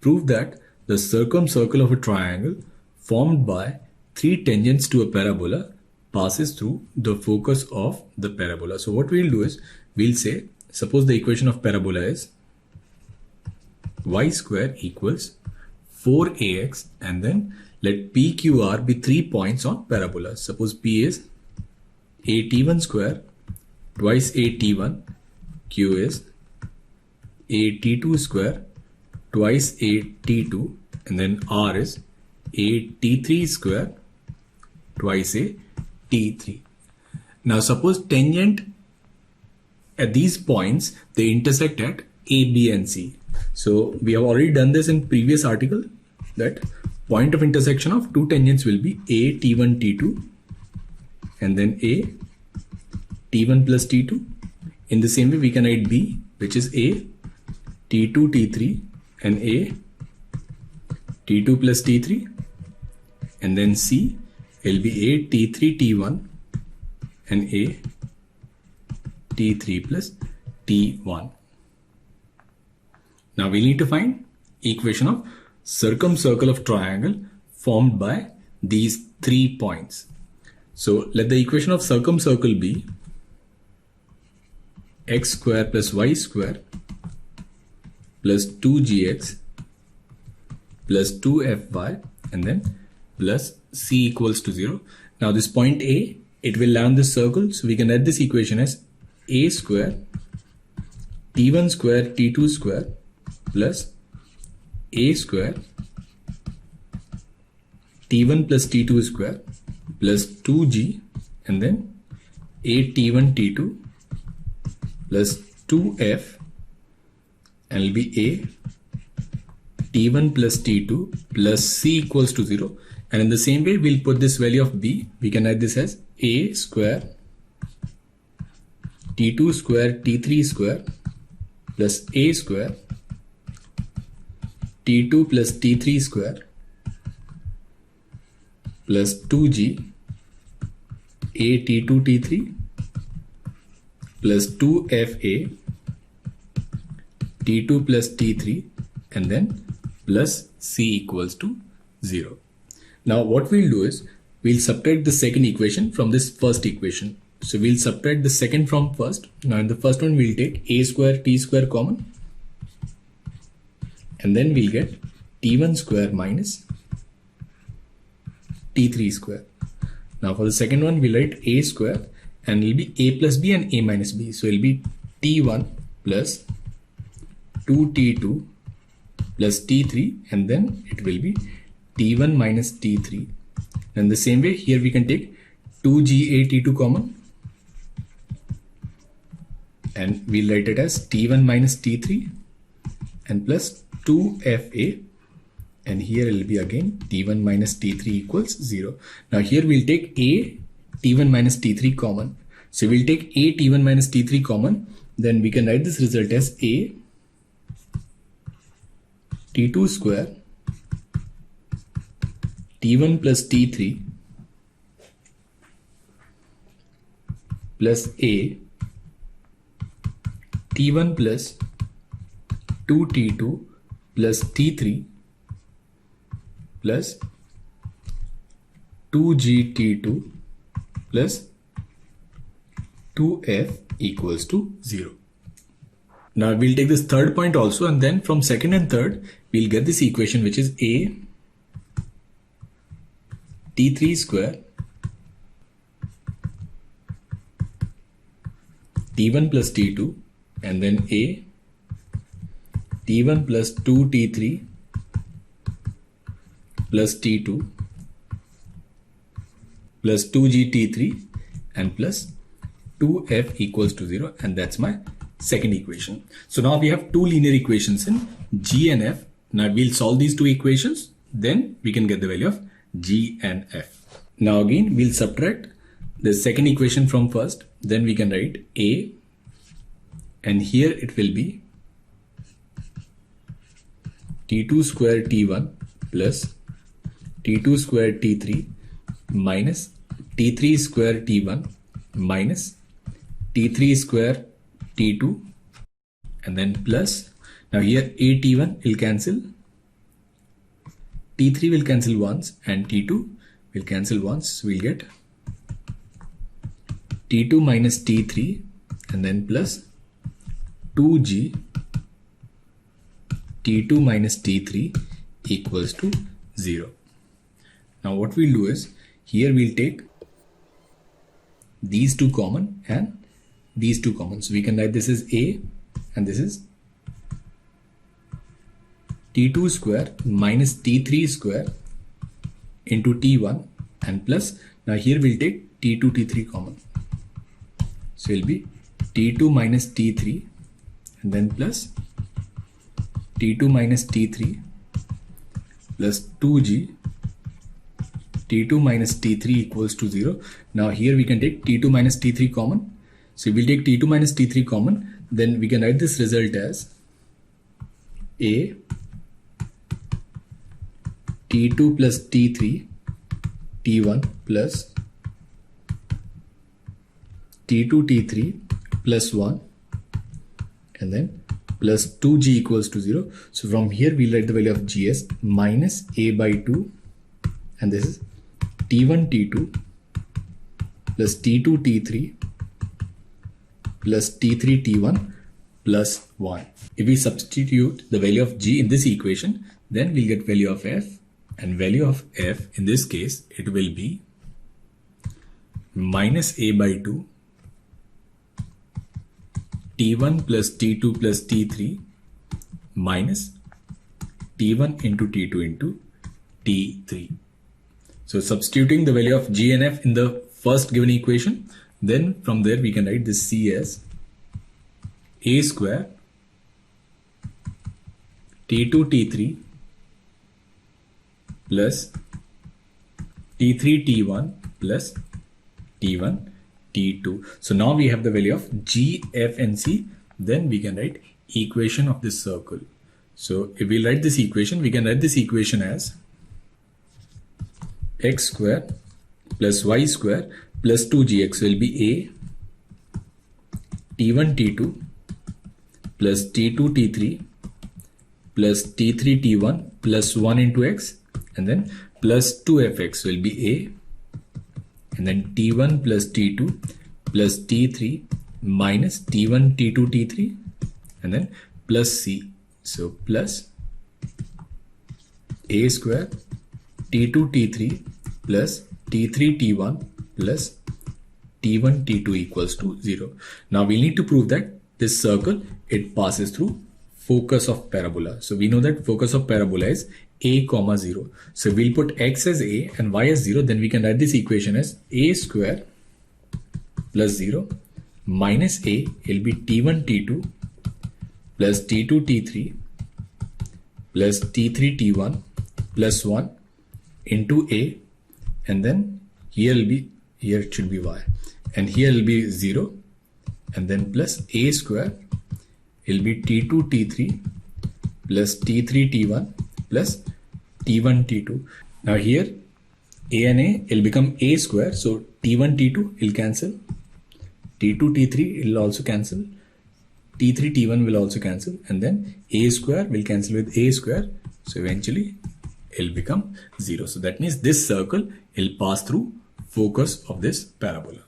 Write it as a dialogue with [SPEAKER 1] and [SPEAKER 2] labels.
[SPEAKER 1] prove that the circumcircle of a triangle formed by three tangents to a parabola passes through the focus of the parabola. So what we'll do is, we'll say, suppose the equation of parabola is y square equals 4ax, and then let PQR be 3 points on parabola. Suppose P is at1 square twice at1, Q is at2 square twice at2, and then R is at3 square twice at3. Now suppose tangent at these points, they intersect at A, B and C. So we have already done this in previous article, that point of intersection of two tangents will be A T1 T2 and then A T1 plus T2. In the same way we can write B, which is A T2 T3 and A T2 plus T3, and then C will be A T3 T1 and A T3 plus T1. Now we need to find equation of circumcircle of triangle formed by these 3 points. So let the equation of circumcircle be x square plus y square plus 2gx plus 2fy and then plus c equals to 0. Now this point A, it will lie on this circle, so we can write this equation as a square t1 square t2 square plus a square t1 plus t2 square plus 2g and then a t1 t2 plus 2f, and will be a t1 plus t2 plus c equals to 0. And in the same way we'll put this value of b, we can write this as a square t2 square t3 square plus a square t2 plus t3 square plus 2g a t2 t3 plus 2fa t2 plus t3 and then plus c equals to 0. Now what we'll do is, we'll subtract the second equation from this first equation. So we'll subtract the second from first. Now in the first one we'll take a square t square common, and then we'll get t1 square minus t3 square. Now for the second one we'll write a square, and it will be a plus b and a minus b. So it will be t1 plus 2t2 plus t3, and then it will be t1 minus t3. And the same way here we can take 2ga t2 common, and we'll write it as t1 minus t3 and plus 2fa, and here it will be again t1 minus t3 equals 0. Now here we'll take a t1 minus t3 common. So we'll take a t1 minus t3 common, then we can write this result as a t2 square t1 plus t3 plus a t1 plus 2t2 plus t3 plus 2gt2 plus 2f equals to 0. Now we'll take this third point also, and then from second and third we'll get this equation, which is a t3 square t1 plus t2 and then a t1 plus 2t3 plus t2 plus 2gt3 and plus 2f equals to 0, and that's my second equation. So now we have two linear equations in g and f. Now we'll solve these two equations, then we can get the value of g and f. Now again we'll subtract the second equation from first, then we can write a, and here it will be t2 square t1 plus t2 square t3 minus t3 square t1 minus t3 square t2, and then plus, now here a t1 will cancel T3 will cancel once and T2 will cancel once. So we'll get T2 minus T3 and then plus 2G T2 minus T3 equals to 0. Now what we'll do is, here we'll take these two common and these two common. So we can write this as A and this is T2 square minus T3 square into T1 and plus, now here we'll take T2 T3 common. So it will be T2 minus T3 and then plus T2 minus T3 plus 2G T2 minus T3 equals to 0. Now here we can take T2 minus T3 common. So we'll take T2 minus T3 common. Then we can write this result as A T2 plus T3 T1 plus T2 T3 plus 1 and then plus 2G equals to 0. So from here we'll write the value of G as minus A by 2 and this is T1 T2 plus T2 T3 plus T3 T1 plus 1. If we substitute the value of G in this equation, then we'll get value of F, and value of F in this case it will be minus A by 2 T1 plus T2 plus T3 minus T1 into T2 into T3. So substituting the value of G and F in the first given equation, then from there we can write this C as A square T2 T3 plus T3 T1 plus T1 T2. So now we have the value of G, F and C. Then we can write equation of this circle. So if we write this equation, we can write this equation as x square plus y square plus 2gx will be A T1 T2 plus T2 T3 plus T3 T1 plus 1 into x and then plus 2fx will be A and then T1 plus T2 plus T3 minus T1 T2 T3 and then plus C. So plus A square T2 T3 plus T3 T1 plus T1 T2 equals to 0. Now we need to prove that this circle, it passes through focus of parabola. So we know that focus of parabola is A comma 0. So we'll put x as A and y as 0. Then we can write this equation as A square plus 0 minus A will be T1 T2 plus T2 T3 plus T3 T1 plus 1 into A and then here it should be y and here will be 0 and then plus A square will be T2 T3 plus T3 T1 plus T1 T2. Now here A and A will become A square, so T1 T2 will cancel, T2 T3 will also cancel, T3 T1 will also cancel and then A square will cancel with A square, so eventually it will become 0. So that means this circle will pass through focus of this parabola.